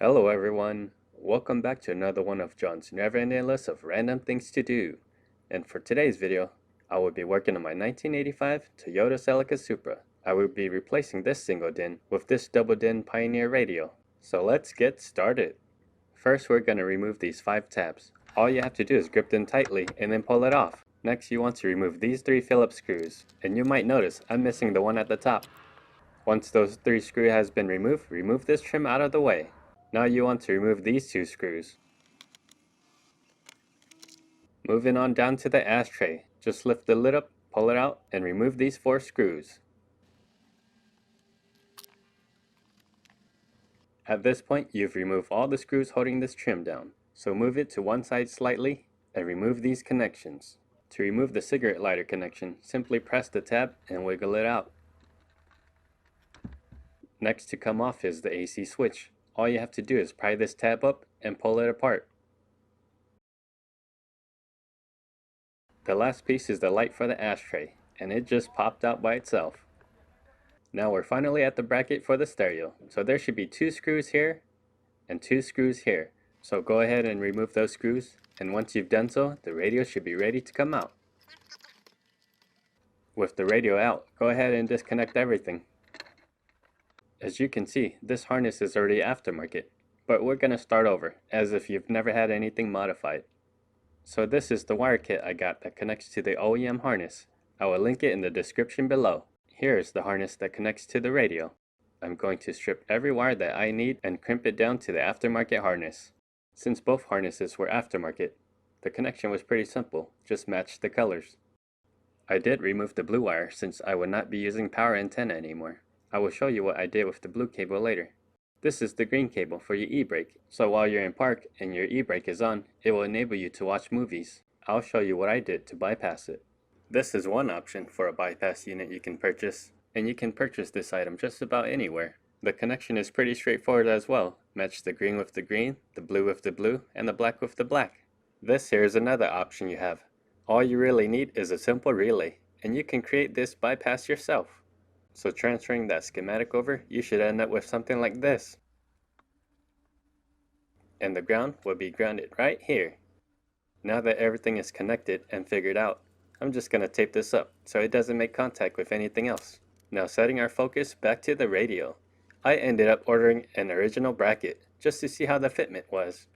Hello everyone, welcome back to another one of John's never-ending list of random things to do. And for today's video, I will be working on my 1985 Toyota Celica Supra. I will be replacing this single DIN with this double DIN Pioneer radio. So let's get started. First we're going to remove these 5 tabs. All you have to do is grip them tightly and then pull it off. Next you want to remove these 3 Phillips screws, and you might notice I'm missing the one at the top. Once those 3 screws has been removed, remove this trim out of the way. Now you want to remove these 2 screws. Moving on down to the ashtray, just lift the lid up, pull it out, and remove these 4 screws. At this point, you've removed all the screws holding this trim down, so move it to one side slightly and remove these connections. To remove the cigarette lighter connection, simply press the tab and wiggle it out. Next to come off is the AC switch. All you have to do is pry this tab up and pull it apart. The last piece is the light for the ashtray, and it just popped out by itself. Now we're finally at the bracket for the stereo, so there should be 2 screws here and 2 screws here. So go ahead and remove those screws, and once you've done so, the radio should be ready to come out. With the radio out, go ahead and disconnect everything. As you can see, this harness is already aftermarket, but we're going to start over, as if you've never had anything modified. So this is the wire kit I got that connects to the OEM harness. I will link it in the description below. Here is the harness that connects to the radio. I'm going to strip every wire that I need and crimp it down to the aftermarket harness. Since both harnesses were aftermarket, the connection was pretty simple, just match the colors. I did remove the blue wire since I would not be using power antenna anymore. I will show you what I did with the blue cable later. This is the green cable for your e-brake, so while you're in park and your e-brake is on, it will enable you to watch movies. I'll show you what I did to bypass it. This is one option for a bypass unit you can purchase, and you can purchase this item just about anywhere. The connection is pretty straightforward as well. Match the green with the green, the blue with the blue, and the black with the black. This here is another option you have. All you really need is a simple relay, and you can create this bypass yourself. So transferring that schematic over, you should end up with something like this. And the ground will be grounded right here. Now that everything is connected and figured out, I'm just going to tape this up so it doesn't make contact with anything else. Now setting our focus back to the radio. I ended up ordering an original bracket just to see how the fitment was.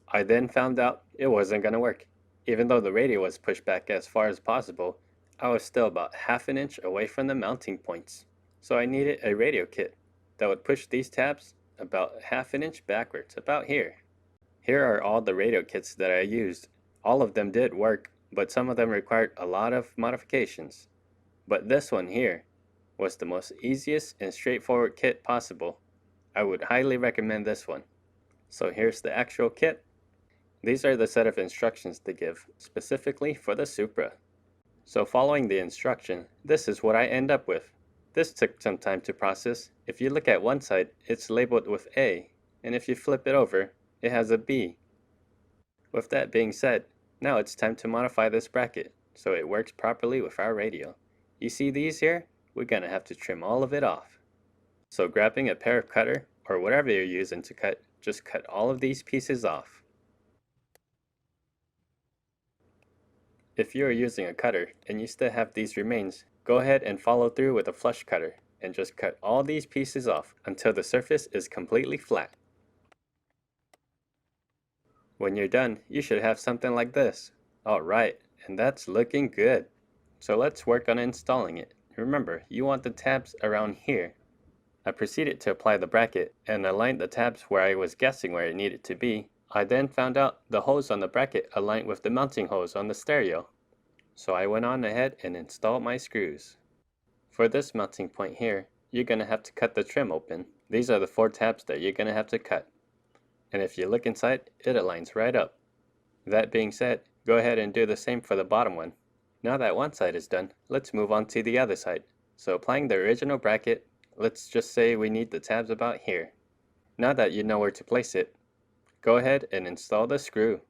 I then found out it wasn't going to work. Even though the radio was pushed back as far as possible, I was still about ½ an inch away from the mounting points. So I needed a radio kit that would push these tabs about ½ an inch backwards, about here. Here are all the radio kits that I used. All of them did work, but some of them required a lot of modifications. But this one here was the most easiest and straightforward kit possible. I would highly recommend this one. So here's the actual kit. These are the set of instructions they give, specifically for the Supra. So following the instruction, this is what I end up with. This took some time to process. If you look at one side, it's labeled with A, and if you flip it over, it has a B. With that being said, now it's time to modify this bracket so it works properly with our radio. You see these here? We're gonna have to trim all of it off. So grabbing a pair of cutter, or whatever you're using to cut, just cut all of these pieces off. If you are using a cutter and you still have these remains, go ahead and follow through with a flush cutter and just cut all these pieces off until the surface is completely flat. When you're done, you should have something like this. Alright, and that's looking good. So let's work on installing it. Remember, you want the tabs around here. I proceeded to apply the bracket and aligned the tabs where I was guessing where it needed to be. I then found out the hose on the bracket aligned with the mounting hose on the stereo. So I went on ahead and installed my screws. For this mounting point here, you're going to have to cut the trim open. These are the 4 tabs that you're going to have to cut. And if you look inside, it aligns right up. That being said, go ahead and do the same for the bottom one. Now that one side is done, let's move on to the other side. So applying the original bracket, let's just say we need the tabs about here. Now that you know where to place it, go ahead and install the screw.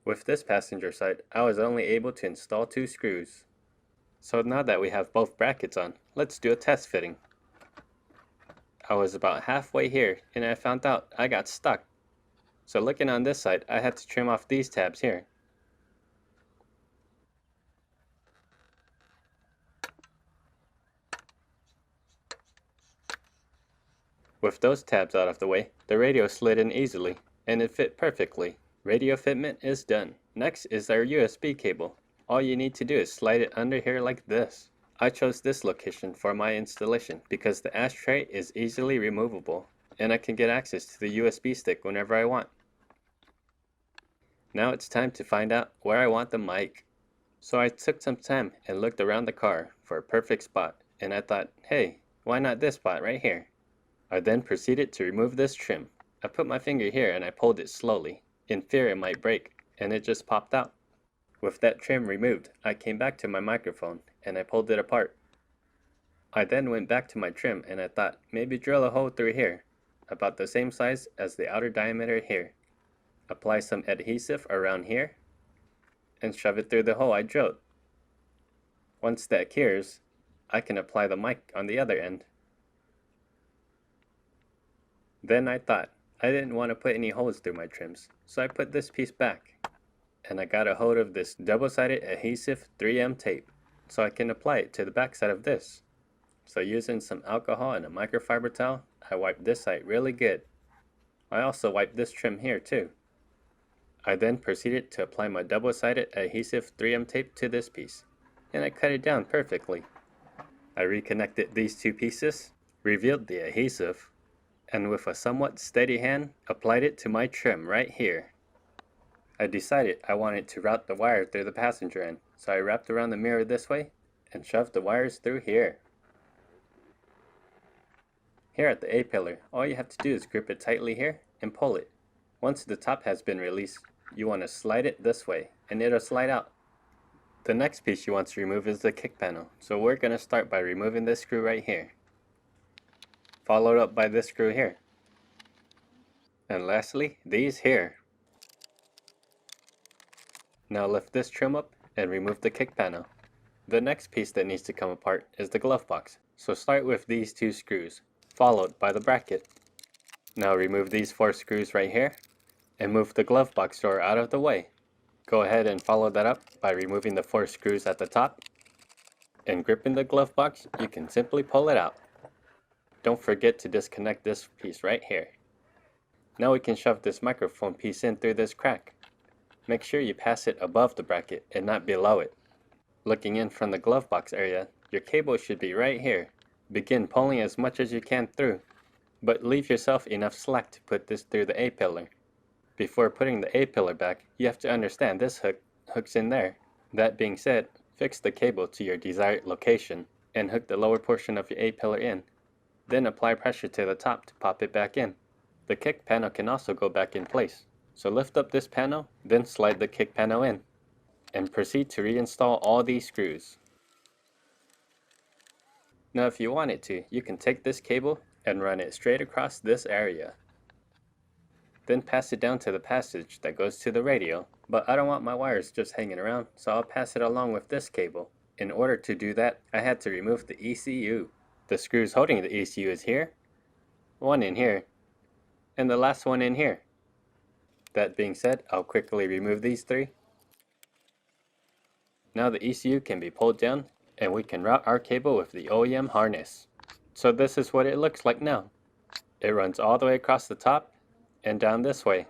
With this passenger side, I was only able to install 2 screws. So now that we have both brackets on, let's do a test fitting. I was about halfway here and I found out I got stuck. So looking on this side, I had to trim off these tabs here. With those tabs out of the way, the radio slid in easily, and it fit perfectly. Radio fitment is done. Next is our USB cable. All you need to do is slide it under here like this. I chose this location for my installation because the ashtray is easily removable, and I can get access to the USB stick whenever I want. Now it's time to find out where I want the mic. So I took some time and looked around the car for a perfect spot, and I thought, hey, why not this spot right here? I then proceeded to remove this trim. I put my finger here and I pulled it slowly, in fear it might break, and it just popped out. With that trim removed, I came back to my microphone and I pulled it apart. I then went back to my trim and I thought, maybe drill a hole through here, about the same size as the outer diameter here. Apply some adhesive around here and shove it through the hole I drilled. Once that cures, I can apply the mic on the other end. Then I thought, I didn't want to put any holes through my trims, so I put this piece back. And I got a hold of this double-sided adhesive 3M tape, so I can apply it to the back side of this. So using some alcohol and a microfiber towel, I wiped this side really good. I also wiped this trim here too. I then proceeded to apply my double-sided adhesive 3M tape to this piece, and I cut it down perfectly. I reconnected these two pieces, revealed the adhesive, and with a somewhat steady hand, applied it to my trim right here. I decided I wanted to route the wire through the passenger end, so I wrapped around the mirror this way and shoved the wires through here. Here at the A-pillar, all you have to do is grip it tightly here and pull it. Once the top has been released, you want to slide it this way, and it'll slide out. The next piece you want to remove is the kick panel, so we're going to start by removing this screw right here, followed up by this screw here, and lastly, these here. Now lift this trim up and remove the kick panel. The next piece that needs to come apart is the glove box, so start with these two screws, followed by the bracket. Now remove these 4 screws right here, and move the glove box door out of the way. Go ahead and follow that up by removing the 4 screws at the top, and gripping the glove box, you can simply pull it out. Don't forget to disconnect this piece right here. Now we can shove this microphone piece in through this crack. Make sure you pass it above the bracket and not below it. Looking in from the glove box area, your cable should be right here. Begin pulling as much as you can through, but leave yourself enough slack to put this through the A-pillar. Before putting the A-pillar back, you have to understand this hook hooks in there. That being said, fix the cable to your desired location and hook the lower portion of your A-pillar in. Then apply pressure to the top to pop it back in. The kick panel can also go back in place. So lift up this panel, then slide the kick panel in, and proceed to reinstall all these screws. Now if you wanted to, you can take this cable and run it straight across this area. Then pass it down to the passage that goes to the radio, but I don't want my wires just hanging around, so I'll pass it along with this cable. In order to do that, I had to remove the ECU. The screws holding the ECU is here, one in here, and the last one in here. That being said, I'll quickly remove these 3. Now the ECU can be pulled down, and we can route our cable with the OEM harness. So this is what it looks like now. It runs all the way across the top and down this way,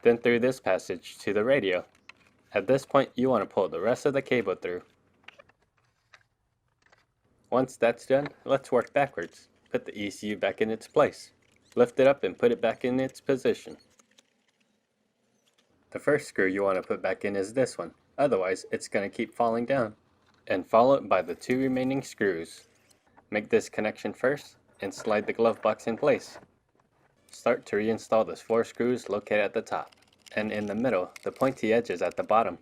then through this passage to the radio. At this point, you want to pull the rest of the cable through. Once that's done, let's work backwards. Put the ECU back in its place. Lift it up and put it back in its position. The first screw you want to put back in is this one, otherwise it's going to keep falling down. And follow it by the 2 remaining screws. Make this connection first and slide the glove box in place. Start to reinstall the 4 screws located at the top, and in the middle, the pointy edges at the bottom.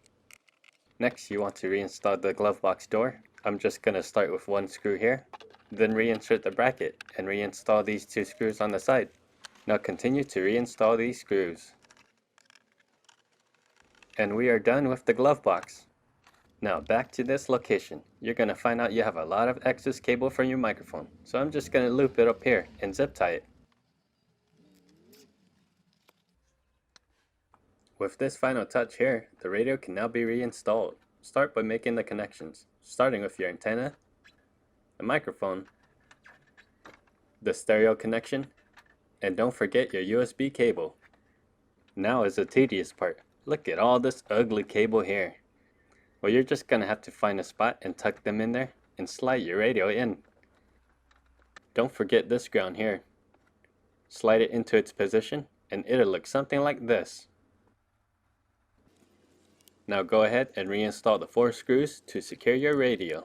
Next, you want to reinstall the glove box door. I'm just going to start with 1 screw here, then reinsert the bracket and reinstall these 2 screws on the side. Now continue to reinstall these screws. And we are done with the glove box. Now back to this location. You're going to find out you have a lot of excess cable from your microphone, so I'm just going to loop it up here and zip tie it. With this final touch here, the radio can now be reinstalled. Start by making the connections, starting with your antenna, the microphone, the stereo connection, and don't forget your USB cable. Now is the tedious part. Look at all this ugly cable here. Well, you're just gonna have to find a spot and tuck them in there and slide your radio in. Don't forget this ground here. Slide it into its position and it'll look something like this. Now go ahead and reinstall the 4 screws to secure your radio.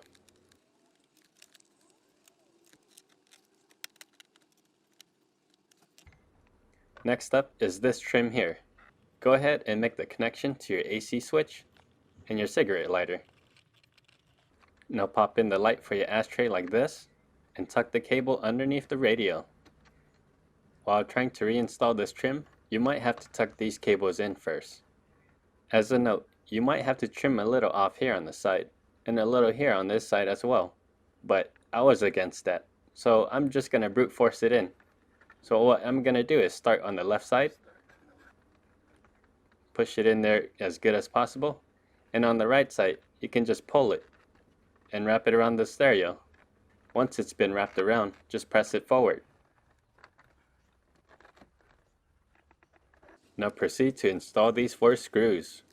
Next up is this trim here. Go ahead and make the connection to your AC switch and your cigarette lighter. Now pop in the light for your ashtray like this and tuck the cable underneath the radio. While trying to reinstall this trim, you might have to tuck these cables in first. As a note, you might have to trim a little off here on the side and a little here on this side as well, but I was against that, so I'm just gonna brute force it in. So what I'm gonna do is start on the left side, push it in there as good as possible, and on the right side you can just pull it and wrap it around the stereo. Once it's been wrapped around, just press it forward. Now proceed to install these 4 screws.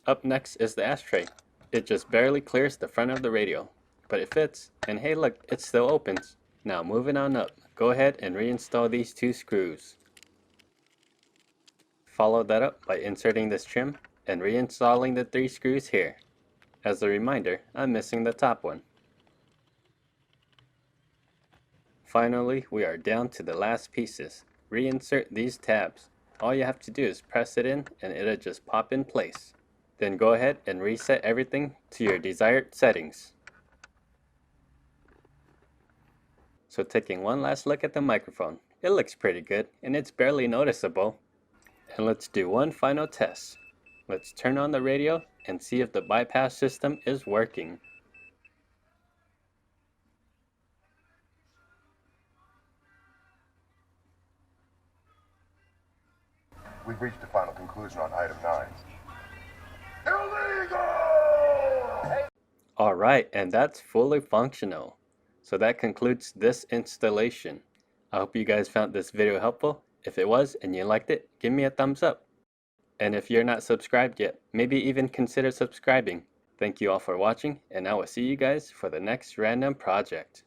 Up next is the ashtray. It just barely clears the front of the radio, but it fits, and hey look, it still opens. Now moving on up, go ahead and reinstall these 2 screws. Follow that up by inserting this trim and reinstalling the 3 screws here. As a reminder, I'm missing the top one. Finally, we are down to the last pieces. Reinsert these tabs. All you have to do is press it in and it'll just pop in place. Then go ahead and reset everything to your desired settings. So taking one last look at the microphone, it looks pretty good and it's barely noticeable. And let's do one final test. Let's turn on the radio and see if the bypass system is working. We've reached a final conclusion on item 9. Illegal! Alright, and that's fully functional. So that concludes this installation. I hope you guys found this video helpful. If it was and you liked it, give me a thumbs up. And if you're not subscribed yet, maybe even consider subscribing. Thank you all for watching, and I will see you guys for the next random project.